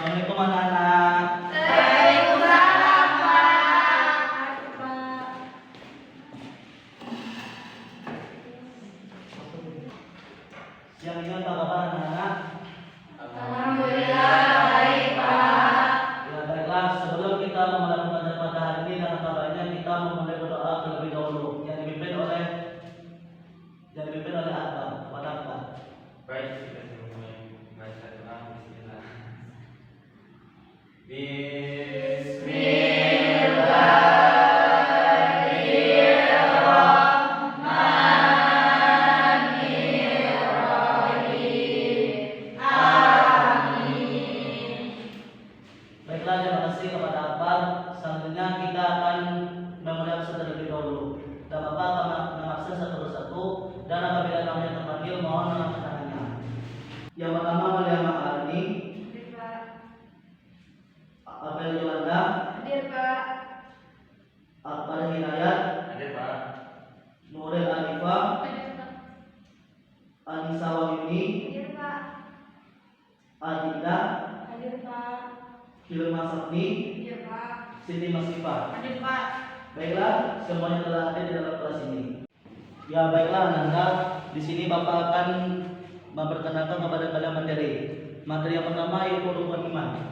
Assalamualaikum anak-anak. Waalaikumsalam, Pak. Siang ini apa kabar anak-anak? Alhamdulillah baik, Pak. Ya baiklah, sebelum kita memulai pembelajaran pada hari ini dan kabarnya kita memulai berdoa terlebih dahulu yang dipimpin oleh Akbar. Kepada Akbar. Baik, kita mulai baca doa. Bismillah. Baiklah, terima kasih kepada Akbar. Selanjutnya kita akan memulai absen terlebih dahulu. Dan Bapak akan mengabsen satu persatu dan apabila namanya terpanggil mohon mengangkat tangannya. Yang pertama Malia Makarni, Hadir, Pak. Abel Yolanda, Hadir, Pak. Akbar Hidayat, Hadir, Pak. Nuril Arifah, Hadir, Pak. Anissa Wahyuni, Hadir, Pak. Adinda, Hadir, Pak. Hilma Sapni, Hadir, Pak. Siti Masifah. Hadir, Pak. Baiklah, semuanya telah hadir di dalam kelas ini. Ya baiklah anak-anak, di sini Bapak akan memperkenalkan kepada kalian materi. Materi yang pertama yaitu rukun iman.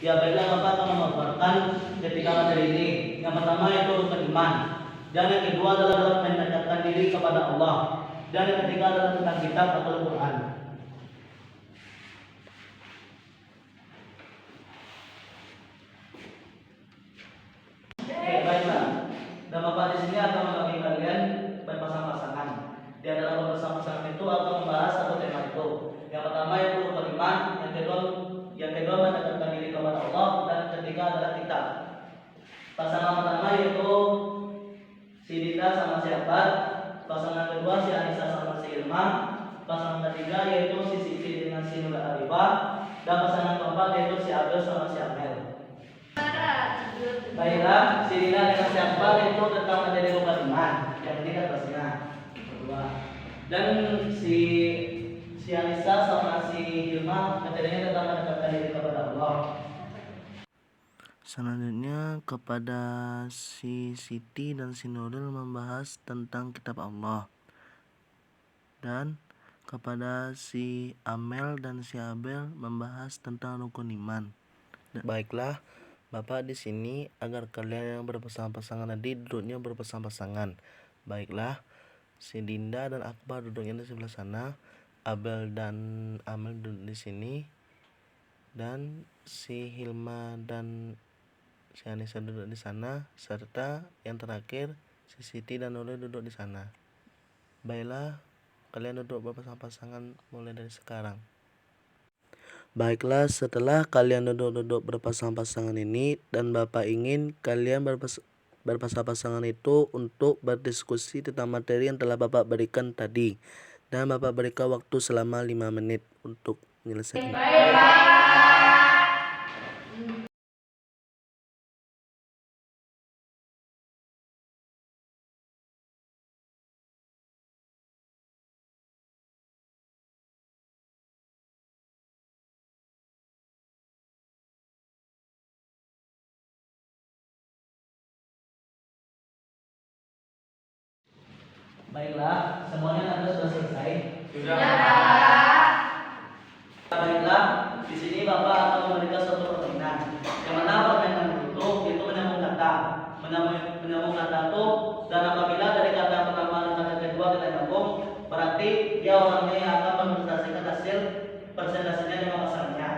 Ya baiklah, Bapak akan memaparkan ketika materi ini. Yang pertama yaitu rukun iman, dan yang kedua adalah dalam mendekatkan diri kepada Allah, dan yang ketiga adalah tentang kitab atau Al-Quran. Oke, baiklah. Dan Bapak di sini akan membagi kalian berpasang-pasangan. Di antara berpasang-pasangan itu akan membahas satu tema itu. Yang pertama yaitu rukun iman, yang kedua mendekatkan diri kepada Allah, dan yang ketiga adalah kitab. Pasangan pertama yaitu si Dinda sama si Akbar, pasangan kedua si Anissa sama si Ilma, pasangan ketiga yaitu si Siti dengan si Nurul Arifah, dan pasangan keempat yaitu si Abel sama si Amel. Baiklah, si Dinda dengan si Akbar itu tentang materi rukun iman. Yang ini kan kelasnya kedua. Dan si Anissa sama si Hilma materinya tentang mendekatkan diri kepada Allah. Selanjutnya kepada si Siti dan si Nuril membahas tentang kitab Allah, dan kepada si Amel dan si Abel membahas tentang rukun iman. Baiklah, Bapak di sini agar kalian yang berpasang-pasangan tadi duduknya berpasang-pasangan. Baiklah, si Dinda dan Akbar duduknya di sebelah sana, Abel dan Amel duduk di sini, dan si Hilma dan si Anissa duduk di sana, serta yang terakhir si Siti dan Nuril duduk di sana. Baiklah, kalian duduk berpasang-pasangan mulai dari sekarang. Baiklah, setelah kalian duduk berpasang-pasangan ini, dan Bapak ingin kalian berpasang-pasangan itu untuk berdiskusi tentang materi yang telah Bapak berikan tadi, dan Bapak berikan waktu selama 5 menit untuk menyelesaikan. Baik, Pak. Baiklah, semuanya Anda sudah selesai. Sudah. Pak. Baiklah, di sini Bapak akan memberikan suatu permainan. Yang mana permainan itu menyambung kata. Menyambung kata itu, dan apabila dari kata yang pertama dan kata kedua kita nyambung, berarti dia orangnya yang akan mempresentasikan hasil presentasinya dengan pasangannya.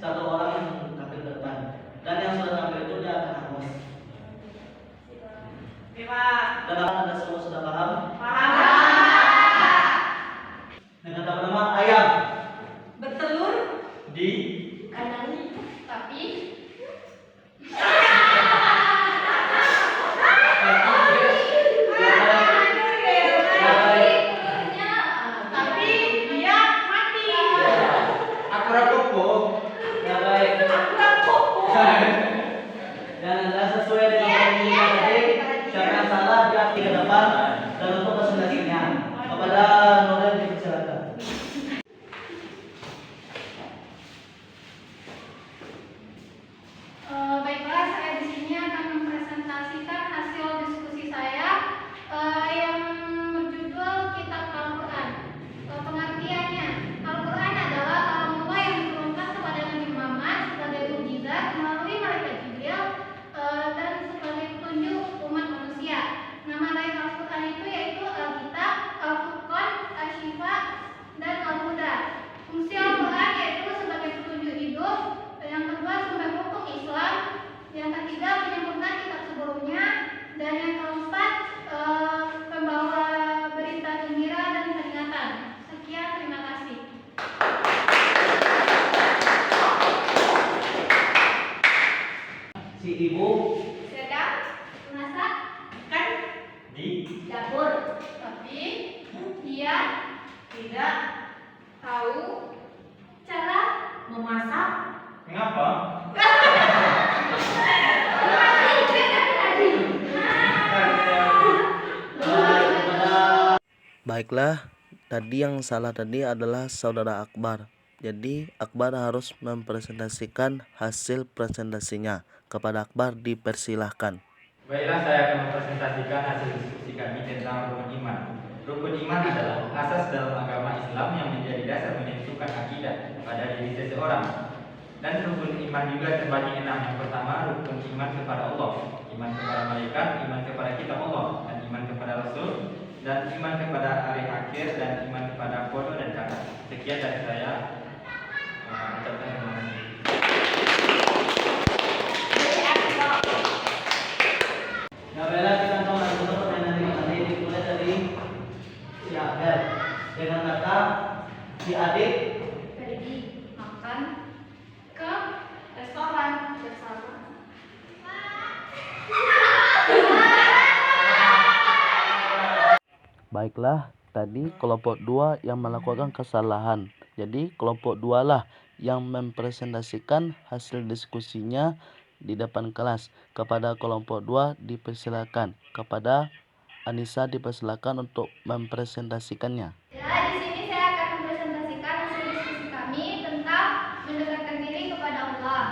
Satu orang yang tampil ke depan, dan yang sudah tampil itu dia akan hangus. Pak. Dan Anda semua sudah paham? Paham. Yang kata pertama ayam Bertelur di kanan tapi Dan adalah sesuai dengan permintaan tadi, siapa yang salah dia ke depan dan untuk presentasinya. Kepada Nurul dipersilakan. Baiklah, saya di sini akan mempresentasikan hasil diskusi saya yang berjudul Kitab Al-Quran. Pengertiannya, Al-Quran adalah kalamullah yang diturunkan kepada Nabi Muhammad sebagai mukjizat melalui malaikat Jibril dan sebagai petunjuk umat manusia. Nama lain Al-Quran itu yaitu Alkitab, Al-Furqan, Asy-Syifa, dan Al-Huda. Fungsi Al-Quran yaitu sebagai petunjuk hidup, yang kedua sumber hukum Islam, yang ketiga penyempurnaan kitab sebelumnya, dan yang keempat pembawa berita gembira dan peringatan. Sekian, terima kasih. Si ibu Sedang masak kan Di dapur, tapi dia tidak tahu cara memasak. Mengapa? Baiklah, tadi yang salah tadi adalah saudara Akbar. Jadi Akbar harus mempresentasikan hasil presentasinya. Kepada Akbar dipersilahkan. Baiklah, saya akan mempresentasikan hasil diskusi kami tentang rukun iman. Rukun iman adalah asas dalam agama Islam yang menjadi dasar menentukan akidah pada diri seseorang. Dan rukun iman juga terbagi 6. Yang pertama, rukun iman kepada Allah, iman kepada malaikat, iman kepada kitab Allah, dan iman kepada Rasul, dan iman kepada hari akhir, dan iman kepada kodo dan qadar. Sekian dari saya. Ucapkan terima kasih. Ya baiklah, kita akan melakukan permainan yang tadi dimulai dari si Abel dengan kata si adik Pergi makan ke restoran bersama. Baiklah, tadi kelompok 2 yang melakukan kesalahan. Jadi kelompok 2 lah yang mempresentasikan hasil diskusinya di depan kelas. Kepada kelompok 2 dipersilakan. Kepada Anissa dipersilakan untuk mempresentasikannya. Ya, di sini saya akan mempresentasikan hasil diskusi kami tentang mendekatkan diri kepada Allah.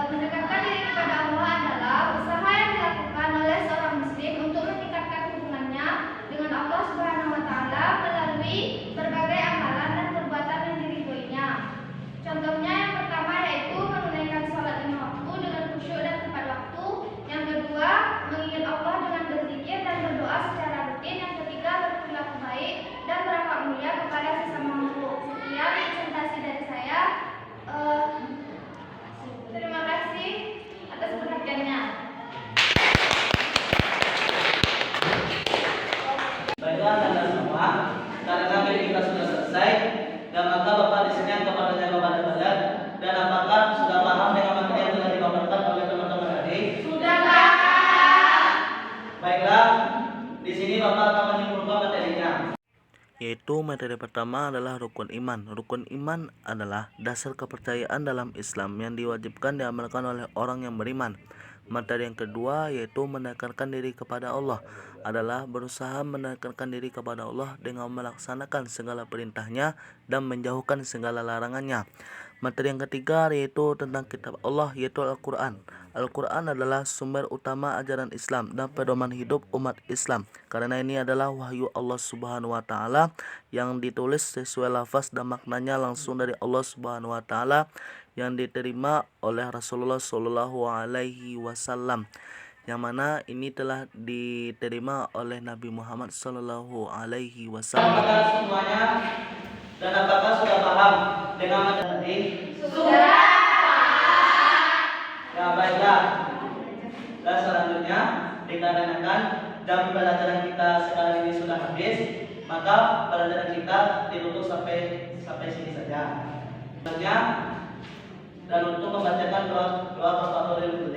Mendekatkan diri kepada Allah adalah usaha yang dilakukan oleh seorang muslim untuk meningkatkan hubungannya dengan Allah Subhanahu wa taala melalui berbagai amalan dan perbuatan yang diridhoinya. Contohnya yang pertama yaitu menunaikan sholat 5 waktu dengan khusyuk dan tepat waktu. Yang kedua, mengingat Allah dengan berzikir dan berdoa secara rutin. Yang ketiga, berperilaku baik dan berakhlak mulia kepada sesama makhluk. Sekian presentasi dari saya. Terima kasih atas perhatiannya. baiklah kalian semua. Karena kami kita sudah selesai dan maka Bapak di sini akan bertanya kepada kalian dan apakah sudah paham dengan materi yang telah dipaparkan oleh teman-teman tadi? Sudah, Kak. Baiklah, di sini Bapak akan menyimpulkan materinya. Yaitu materi pertama adalah rukun iman. Rukun iman adalah dasar kepercayaan dalam Islam yang diwajibkan diamalkan oleh orang yang beriman. Materi yang kedua yaitu mendekatkan diri kepada Allah adalah berusaha mendekatkan diri kepada Allah dengan melaksanakan segala perintahnya dan menjauhkan segala larangannya. Materi yang ketiga yaitu tentang kitab Allah yaitu Al-Quran. Al-Quran adalah sumber utama ajaran Islam dan pedoman hidup umat Islam. Karena ini adalah wahyu Allah Subhanahu wa taala yang ditulis sesuai lafaz dan maknanya langsung dari Allah Subhanahu wa taala yang diterima oleh Rasulullah Shallallahu alaihi wasallam. Yang mana ini telah diterima oleh Nabi Muhammad Shallallahu alaihi wasallam. Apakah semuanya dan apakah sudah paham dengan materi tadi? Sudah. Ya baiklah. Dan selanjutnya dikarenakan jam pelajaran kita sekarang ini sudah habis, maka pelajaran kita ditutup sampai sini saja. Selanjutnya dan untuk membacakan doa Bapak Nurul